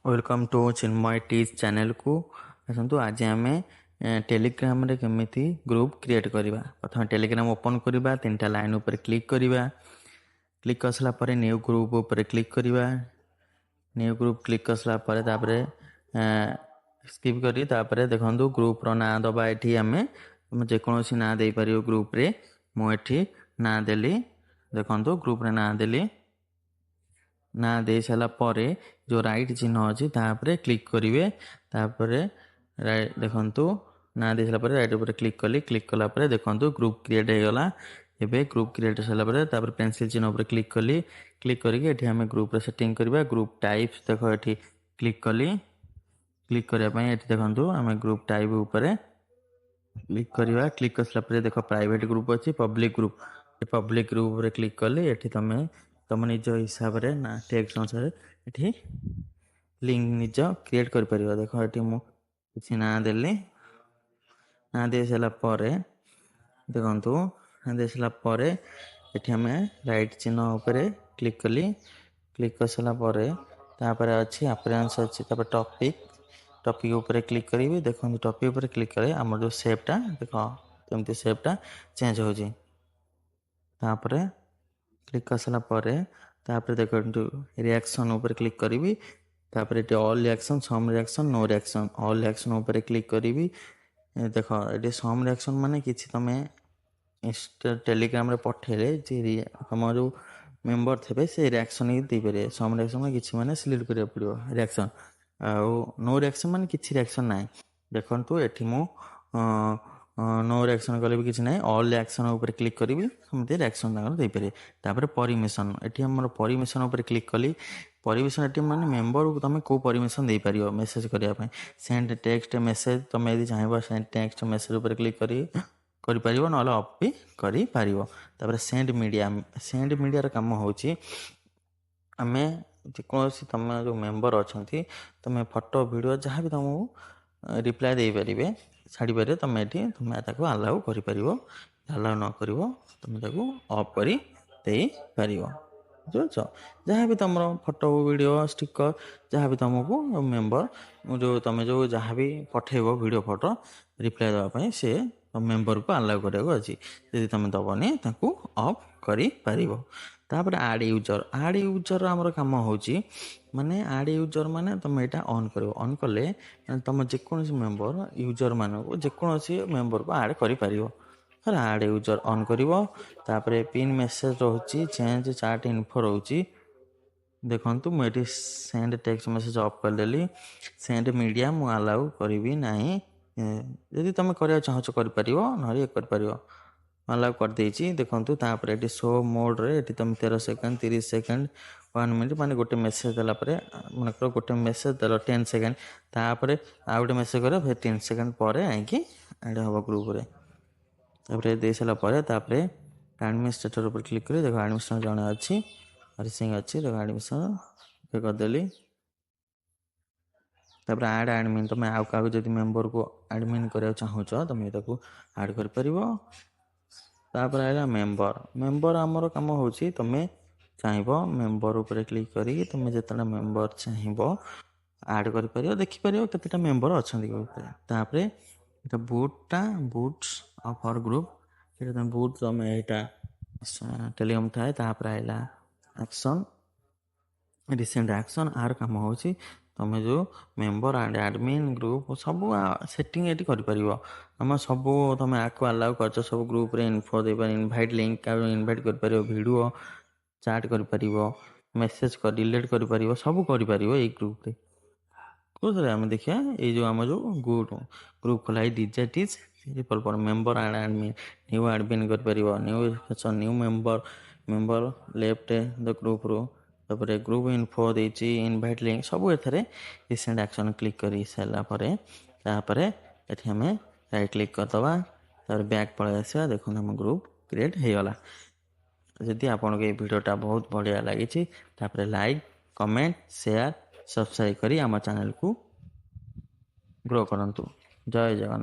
Welcome to Chinmay teach channel को आसतु आज आम टेलीग्राम रे केमिति ग्रुप क्रिएट करवा। प्रथम टेलीग्राम ओपन करवा, तीन टा लाइन ऊपर क्लिक करवा। क्लिक कर सारा पर न्यू ग्रुप ऊपर क्लिक करवा। न्यू ग्रुप क्लिक कर सारा पर तापरे स्किप करी तापरे देखंतु ग्रुप रो नाम दबा। एठी आमे जेकोसी नाम दे परियो ग्रुप रे। मु एठी नाम देली, देखंतु ग्रुप रे नाम देली। ना दे सारा परे जो राइट चिन्ह अच्छी तापर क्लिक करेंगे। तापर देखंतु ना दे सारा परे राइट ऊपर क्लिक कली। क्लिक कला परे देखंतु ग्रुप क्रिएट हो गला। एबे ग्रुप क्रिएट सारा परे तापर पेंसिल चिन्ह ऊपर क्लिक कली। क्लिक करके एठी हमें ग्रुप रे सेटिंग करबा। ग्रुप टाइप्स देखो एठी क्लिक कली। क्लिक करया पई एठी देखंतु हमें ग्रुप टाइप ऊपर क्लिक करवा। क्लिक कर सारा परे देखो प्राइवेट ग्रुप अच्छी, पब्लिक ग्रुप। पब्लिक ग्रुप रे क्लिक कली। एठी तुम निज हिसाब से ना टेक्स्ट अनुसार ये लिंक निज क्रिएट कर परियो। देखो ये मु किसी ना देली। ना दे सारा पर देखंतु ना दे सारा पर एठी हमें राइट चिन्ह ऊपर क्लिक कली। क्लिक कर सारा पर तापर अच्छी अपरेंस अच्छी तापर टॉपिक ऊपर क्लिक करी। देखो टॉपिक ऊपर क्लिक करे आम जो सेपटा देखो तमती सेपटा चेंज हो जी। तापर क्लिक कर सारा पर तापर देखो रिएक्शन ऊपर क्लिक करी। तापर ये all reaction, some reaction, no reaction. All reaction ऊपर क्लिक करी। देखो ये सम रिएक्शन माने किछि तमे टेलीग्राम रे पठेले जे तुम जो मेंबर थे से रिएक्शन ही दे पारे। सम रिएक्शन में किछि माने सिलेक्ट करिया पड़ियो रिएक्शन। आ नो रिएक्शन माने किछि रिएक्शन नाही। देखंतु एठी मु नो रिएक्शन कले भी किसी ना। ऑल रिएक्शन ऊपर क्लिक करी समझे रिएक्शन दे पारे। तापर परमिशन एठी हमर परमिशन ऊपर क्लिक कली। परमिशन एटी माने मेंबर को तुम को परमिशन दे पारियो मेसेज करिया पय। सेंड टेक्स्ट मेसेज तुम यदि चाहबो सेंड टेक्स्ट मेसेज ऊपर क्लिक करी पारियो, नले ऑफ भी करी पारियो। तापर सेंड मीडिया रे काम होची आमे जेकोसी तुम जो मेंबर अछंती तुम फोटो वीडियो जहाँ भी तुमको रिप्लाई दे पारिबे छाड़ी पारे। तुम ये तुम ताको अलाउ करि पारिबो। अलाउ न करिवो तुम ताको ऑफ करी दे पारिबो। बुझछ जहाँ भी तुम फोटो वीडियो स्टिकर जहाँ भी तुमको मेंबर जो तुम जो जहाँ भी पठेबो वीडियो फोटो रिप्लाई देवाई से मेंबर को अलाउ कराया अच्छी। यदि तुम दबनी ताको ऑफ करी पारिबो। तापर आड यूजर आमर काम होची माने आड यूजर माने तुम एटा ऑन करिवो। ऑन कले तुम जेकोसी मेंबर यूजर मानको जेकोसी मेंबर को ऐड करि पारिवो। हर आड यूजर ऑन करिवो। तापर पिन मेसेज रहउची, चेंज चैट इन्फो रहउची। देखंतु मु एटी सेंड टेक्स्ट मेसेज ऑफ कर देली। सेंड मीडिया मु अलाउ करिवि नाही। यदि तुम करिया चाहछ करि पारिवो, नहले कर पारिवो। अलाउ कर देछि। देखंतु तापर एटी शो मोड रे एटी तुम 13 सेकंड 30 सेकंड 1 मिनिट माने गोटे मेसेज देला परे माने करो गोटे मेसेज देला 10 सेकंड तापर आ गोटे मेसेज करे फिर 10 सेकंड परे आइकी ऐड हो ग्रुप रे। तापर दे साला परे तापर एडमिनिस्ट्रेटर ऊपर क्लिक करी। देखो एडमिनिस्ट्रेटर जने अछि हरिसिंह अछि। देखो एडमिशन कर देली। तापर ऐड एडमिन तुम आउ का जदि मेंबर को एडमिन करिया चाहछ तुम ताको ऐड कर परिवो। तापर आइला मेंबर आमर काम होची तुम चाहबो मेंबर ऊपर क्लिक करी तुम जेतला मेंबर चाहबो ऐड कर परियो, देखि परियो केतेटा मेंबर अछंती ग्रुप रे। तापर एटा बूट्स ऑफ आवर ग्रुप एटा तुम बूट तुम एटा टेलीग्राम थाए। तापर आइला एक्शन रिसेंट एक्शन आर काम होची तुम जो मेंबर एंड एडमिन ग्रुप सब सेटिंग एटी कर परिवो। हम सब तुम आको अलाउ करछ सब ग्रुप रे इन्फो दे पर इनवाइट लिंक का इनवाइट कर परिवो, वीडियो चैट कर परिवो, मेसेज कर डिलीट कर परिवो, सब कर परिवो ए ग्रुप रे। कोसरे हम देखिया ए जो हम जो ग्रुप खोला डिजिट इज रिपल पर member and admin new admin कर परिवो। New member left the group रो। तापर ग्रुप इन्फो देछि, इनवाइट लिंक सब एथरे रिसेंट एक्शन क्लिक करी साला परे तापर एठी हमें राइट क्लिक कर दबा। तापर बैक पळे आसीबा। देखो हम ग्रुप क्रिएट हे गला। यदि आपन के वीडियोटा बहुत बढ़िया लागी तापर लाइक कमेंट शेयर सब्सक्राइब करी आम चैनल को ग्रो करंतु। जय जगन्नाथ।